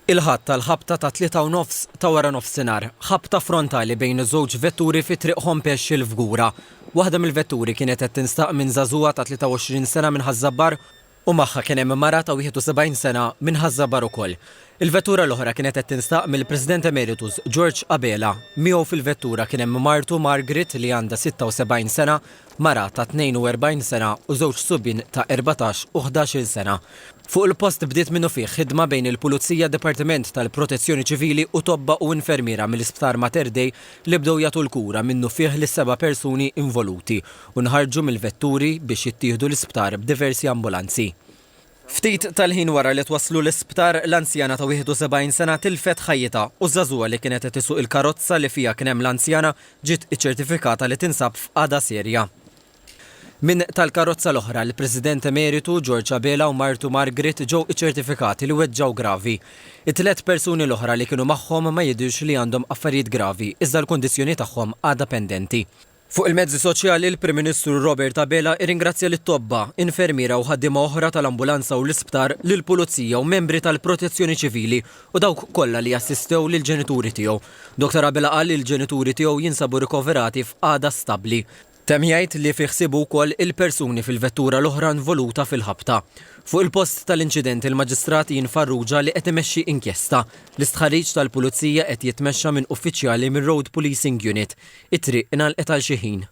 Il-ħadd tal-ħabta ta' 3:30 ta' wara nofsinhar, ħabta frontali bejn iż-żewġ vetturi fi triq Ħompexx il-Fgura. Waħda mill-vetturi kienet qed tinstaq minn żagħżugħa ta' 23 sena minn Ħażabbar u magħha kien hemm mara ta' 71 sena minn Ħażabbar ukoll. Il-vettura l-oħra kienet qed tinstaq mill-President Emeritus George Abela. Miegħu fil-vettura kien hemm martu Margaret li għandha 76 sena, mara ta' 42 sena u żewġ subien ta' 14 u 11 sena. Fuq il-post bdiet minnu fih ħidma bejn il-Pulizija, Dipartiment tal-Protezzjoni Ċivili u tobba u infermiera mill-Isptar Mater Dei li bdew jagħtu l-kura minnu fih lis 7 persuni involuti u nħarġu mill-vetturi biex jittieħdu l-isptar b'diversi ambulanzi. Ftit tal-ħin wara li twasslu l-isptar l-anzjana ta' 71 sena tilfet ħajjita u żagħżugħa li kienet qed isuq il-karozza li fiha kien hemm l-anzjana ġiet iċċertifikata li tinsab f'qagħda serja. Min tal-karozza l-oħra l-President Emeritu George Abela u martu Margaret ġew iċċertifikati li weġġaw gravi. It-tliet persuni l-oħra li kienu magħhom ma jidhirx li għandhom affarijiet gravi, iżda l-kundizzjoni tagħhom għadha pendenti. Fuq il-mezzi soċjali l-Prim Ministru Robert Abela irringrazzja lit-tobba, infermiera u ħaddiema oħra tal-ambulanza u l-isptar, lill-Pulizija u membri tal-Protezzjoni Ċivili u dawk kollha li assistew lill-ġenituri tiegħu. Dr. Abela qal li l-ġenituri tiegħu jinsabu rikoverati f'qagħda stabbli. Temm jgħid li fi ħsibu wkoll il-persuni fil-vettura l-oħra involuta fil-ħabta. Fuq il-post tal-inċident il-Maġistrat Ian Farrugia li qed imexxi inkjesta. L-istħarriġ tal-Pulizija qed jitmexxa minn uffiċjali mir-Road Policing Unit. It-triq ingħalqet għal xi ħin.